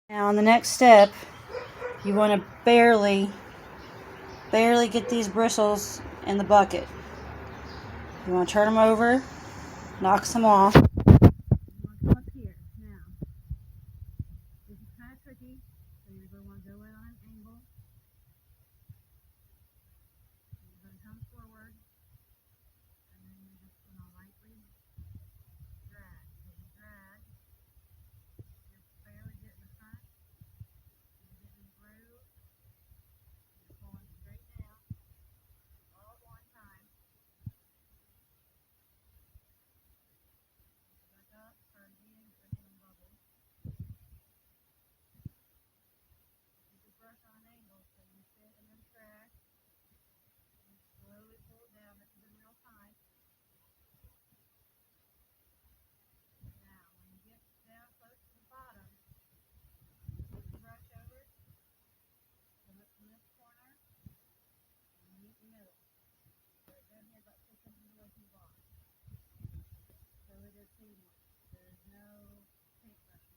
Now on the next step, you want to barely get these bristles in the bucket. You want to turn them over, knock some off. You want to come up here. Now, this is kind of tricky, so you're going to want to go in on an angle. You're going to come forward, and then you're just going to lightly drag. So you drag, you're barely getting the front, you're getting the groove, you're pulling straight down, all at one time. Back up, start again, start getting bubbles. Keep the brush on an angle so you sit and then track. And slowly pull it down. This is in real time. Now, when you get down close to the bottom, put the brush over, come up from this corner, and meet the middle. Right down here, about 6 inches away from the bottom. So it is seamless. There's no paintbrush.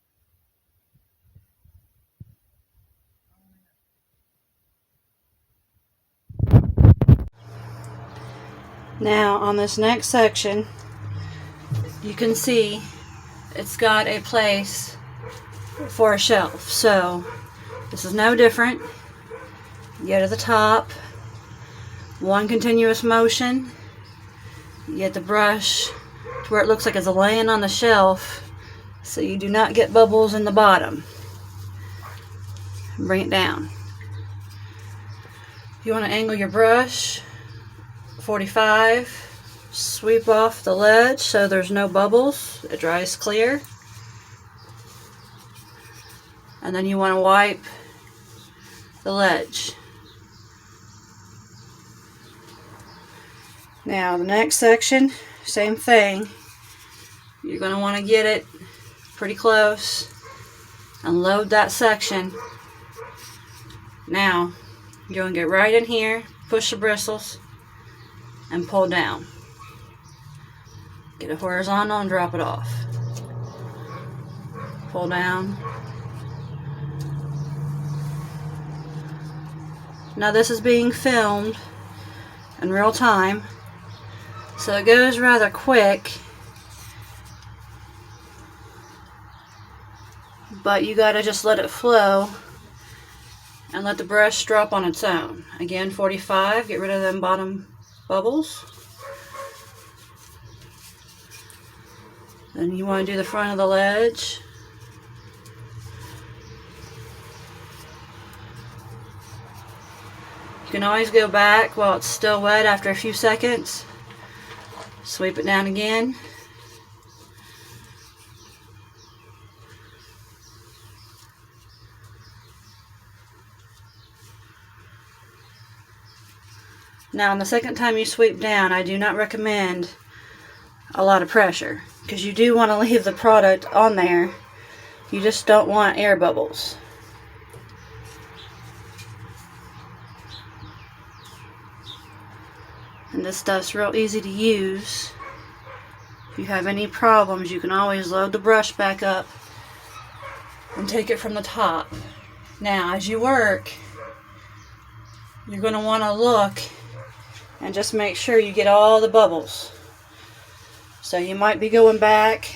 Now on this next section, you can see it's got a place for a shelf. So this is no different. You go to the top, one continuous motion, you get the brush to where it looks like it's laying on the shelf so you do not get bubbles in the bottom. Bring it down. You want to angle your brush 45, sweep off the ledge so there's no bubbles, it dries clear, and then you want to wipe the ledge. Now the next section, same thing. You're going to want to get it pretty close and load that section. Now you're going to get right in here, push the bristles, and pull down. Get it horizontal and drop it off. Pull down. Now this is being filmed in real time, so it goes rather quick, but you gotta just let it flow and let the brush drop on its own. Again, 45, get rid of them bottom bubbles. Then you want to do the front of the ledge. You can always go back while it's still wet after a few seconds. Sweep it down again. Now, on the second time you sweep down, I do not recommend a lot of pressure because you do want to leave the product on there. You just don't want air bubbles. And this stuff's real easy to use. If you have any problems, you can always load the brush back up and take it from the top. Now, as you work, you're going to want to look and just make sure you get all the bubbles. So you might be going back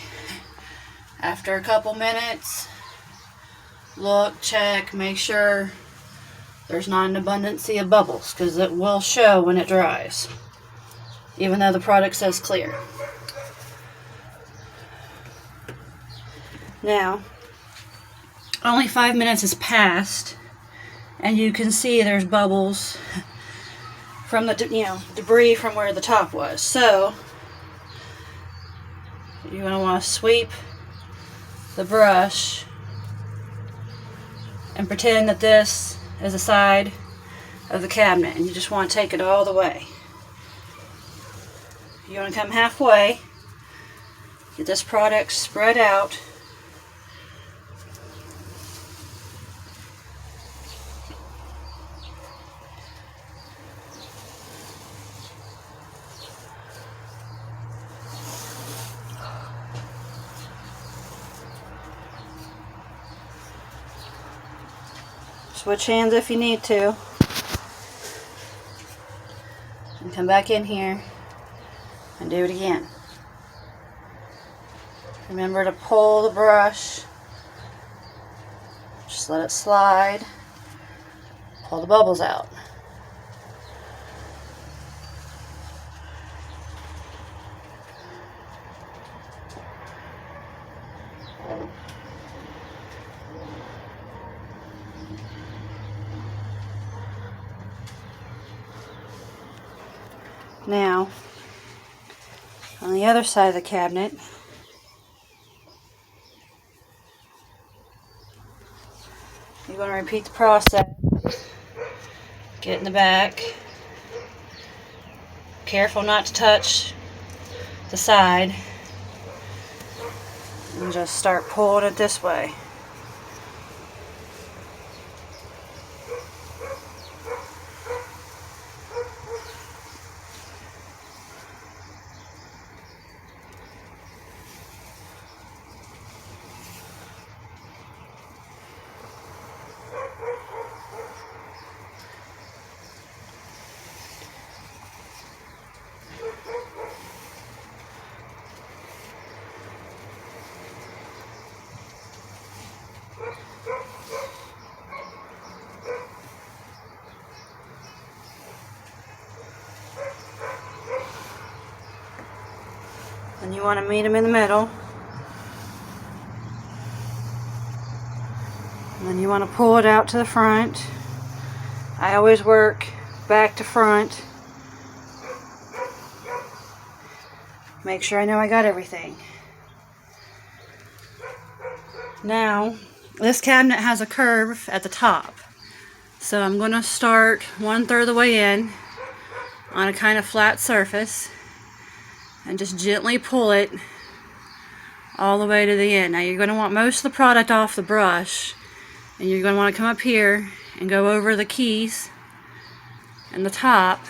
after a couple minutes. Look, check, make sure there's not an abundance of bubbles, because it will show when it dries, even though the product says clear. Now, only 5 minutes has passed, and you can see there's bubbles from the debris from where the top was. So you're going to want to sweep the brush and pretend that this is the side of the cabinet, and you just want to take it all the way. You want to come halfway, get this product spread out. Switch hands if you need to. And come back in here and do it again. Remember to pull the brush. Just let it slide. Pull the bubbles out. Now, on the other side of the cabinet, you're going to repeat the process. Get in the back. Careful not to touch the side. And just start pulling it this way. And you want to meet them in the middle. And then you want to pull it out to the front. I always work back to front. Make sure I know I got everything. Now, this cabinet has a curve at the top. So I'm going to start 1/3 of the way in on a kind of flat surface. And just gently pull it all the way to the end. Now you're going to want most of the product off the brush, and you're going to want to come up here and go over the keys and the top,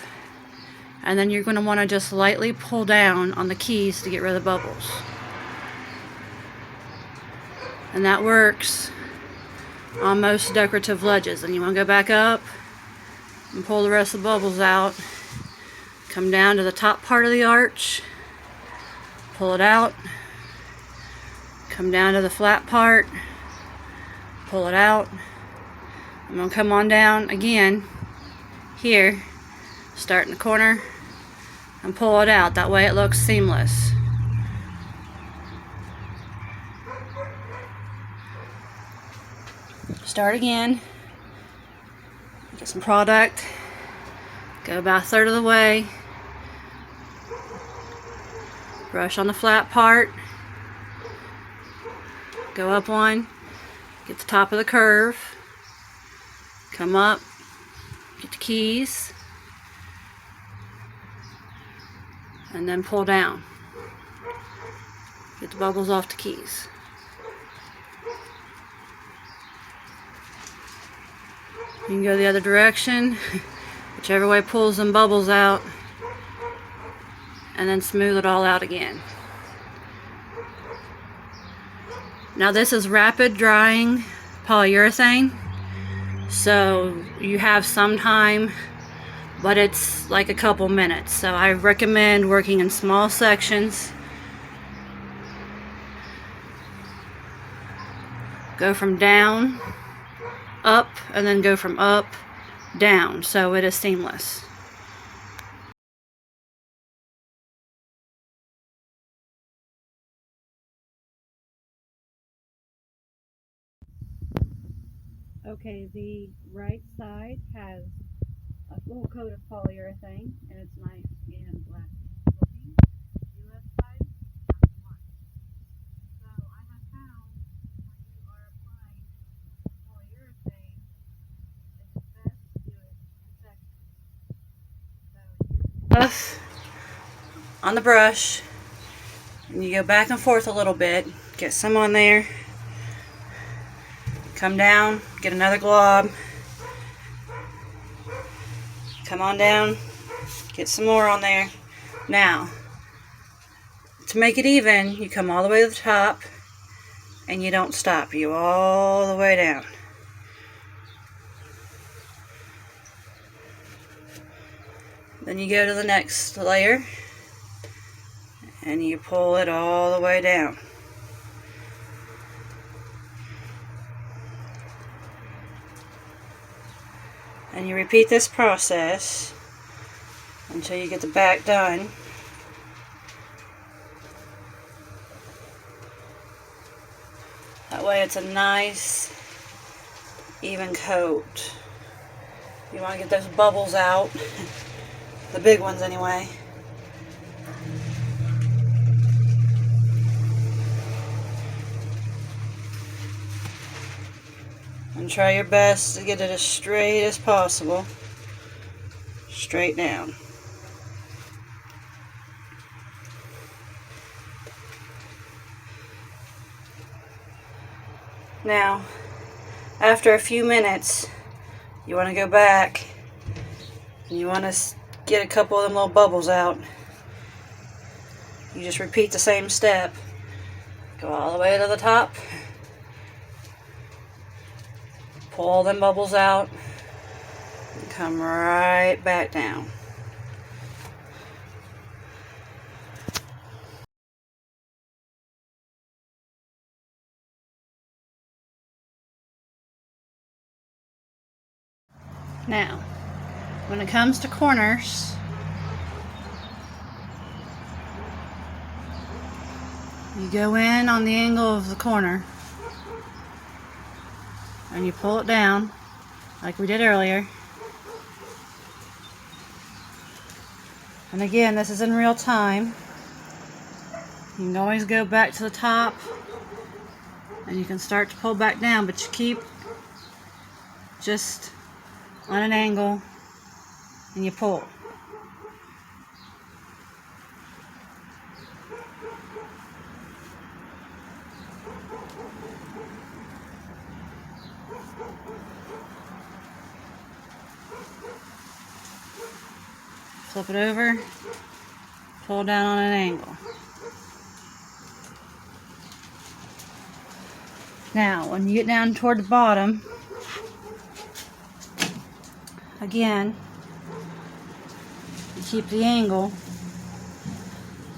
and then you're going to want to just lightly pull down on the keys to get rid of the bubbles. And that works on most decorative ledges. And you want to go back up and pull the rest of the bubbles out. Come down to the top part of the arch. Pull it out, come down to the flat part, pull it out. I'm going to come on down again here, start in the corner, and pull it out. That way it looks seamless. Start again, get some product, go about 1/3 of the way. Brush on the flat part, go up one, get the top of the curve, come up, get the keys, and then pull down. Get the bubbles off the keys. You can go the other direction, whichever way pulls them bubbles out. And then smooth it all out again. Now this is rapid drying polyurethane, so you have some time, but it's like a couple minutes. So I recommend working in small sections. Go from down, up, and then go from up, down, so it is seamless. Okay, the right side has a full coat of polyurethane, and it's nice and black looking. The left side, not so much. So I have found when you are applying polyurethane, it's best to do it in sections. So you buff on the brush, and you go back and forth a little bit, get some on there. Come down, get another glob, come on down, get some more on there. Now, to make it even, you come all the way to the top, and you don't stop. You all the way down. Then you go to the next layer and you pull it all the way down. And you repeat this process until you get the back done. That way it's a nice, even coat. You want to get those bubbles out, the big ones anyway. And try your best to get it as straight as possible. Straight down. Now, after a few minutes, you want to go back and you want to get a couple of them little bubbles out. You just repeat the same step. Go all the way to the top. Pull all them bubbles out and come right back down. Now, when it comes to corners, you go in on the angle of the corner and you pull it down like we did earlier. And again, this is in real time. You can always go back to the top and you can start to pull back down, but you keep just on an angle and you pull. Flip it over, pull down on an angle. Now, when you get down toward the bottom, again, you keep the angle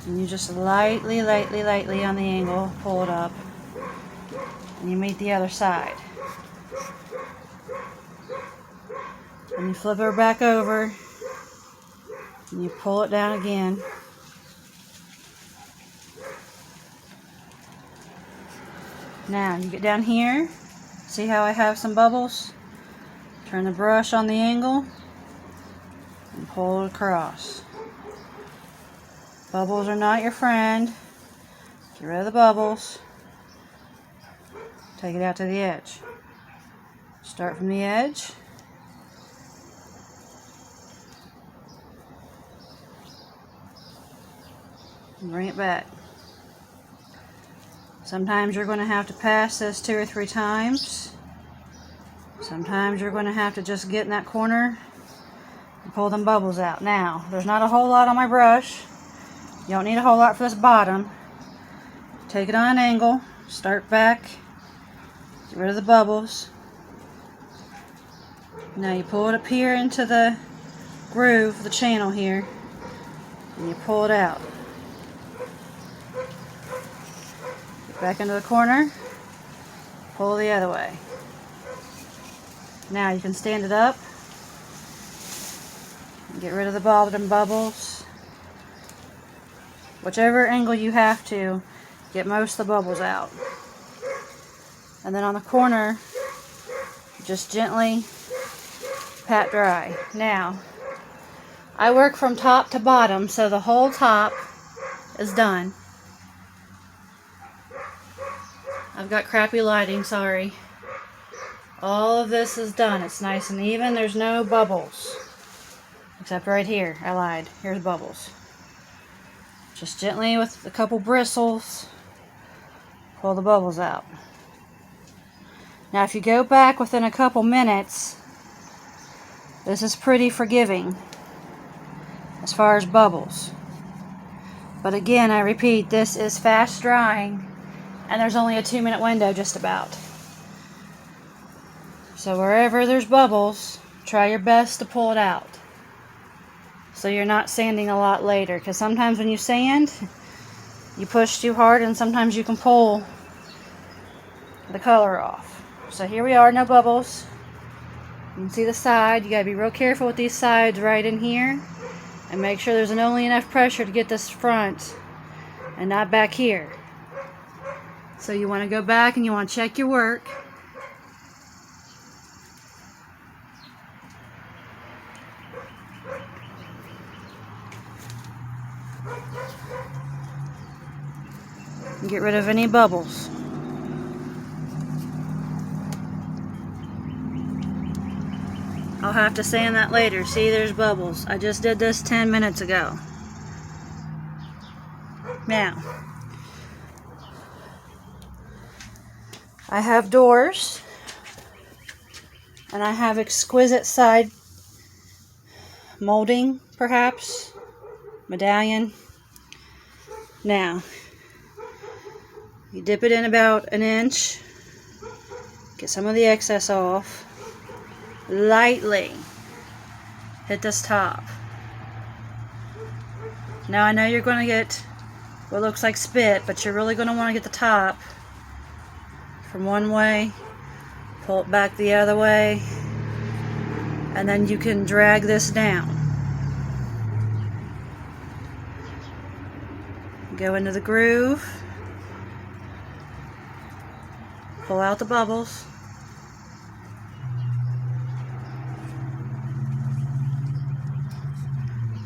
and you just lightly on the angle, pull it up, and you meet the other side. And you flip her back over and you pull it down again. Now you get down here, see how I have some bubbles? Turn the brush on the angle and pull it across. Bubbles are not your friend. Get rid of the bubbles. Take it out to the edge. Start from the edge. And bring it back. Sometimes you're going to have to pass this 2 or 3 times. Sometimes you're going to have to just get in that corner and pull them bubbles out. Now, there's not a whole lot on my brush. You don't need a whole lot for this bottom. Take it on an angle, start back, get rid of the bubbles. Now you pull it up here into the groove, the channel here, and you pull it out. Get back into the corner, pull the other way. Now you can stand it up and get rid of the bottom bubbles. Whichever angle you have to, get most of the bubbles out. And then on the corner, just gently pat dry. Now, I work from top to bottom, so the whole top is done. I've got crappy lighting, sorry. All of this is done. It's nice and even. There's no bubbles. Except right here. I lied. Here's bubbles. Just gently with a couple bristles, pull the bubbles out. Now if you go back within a couple minutes, this is pretty forgiving as far as bubbles. But again, I repeat, this is fast drying and there's only a 2-minute window just about. So wherever there's bubbles, try your best to pull it out. so you're not sanding a lot later, because sometimes when you sand, you push too hard and sometimes you can pull the color off. So here we are, no bubbles. You can see the side. You gotta be real careful with these sides right in here and make sure there's only enough pressure to get this front and not back here. So you want to go back and you want to check your work. And get rid of any bubbles. I'll have to sand that later. See, there's bubbles. I just did this 10 minutes ago. Now, I have doors, and I have exquisite side molding, perhaps, medallion. Now, you dip it in about an inch, get some of the excess off, lightly hit this top. Now I know you're going to get what looks like spit, but you're really going to want to get the top from one way, pull it back the other way, and then you can drag this down. Go into the groove, pull out the bubbles,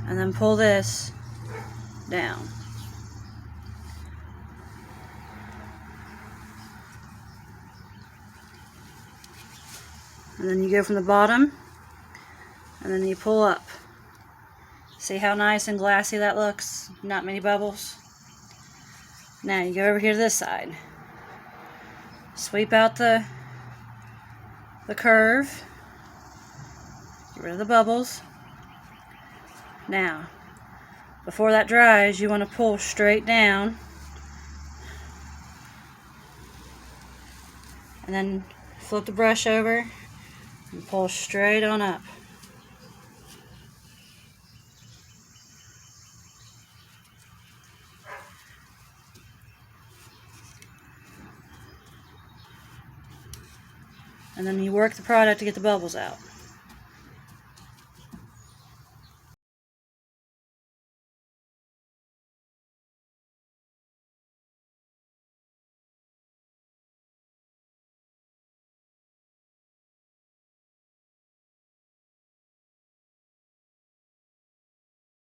and then pull this down. And then you go from the bottom, and then you pull up. See how nice and glassy that looks? Not many bubbles. Now you go over here to this side. Sweep out the curve. Get rid of the bubbles. Now, before that dries, you want to pull straight down. And then flip the brush over and pull straight on up. And then you work the product to get the bubbles out.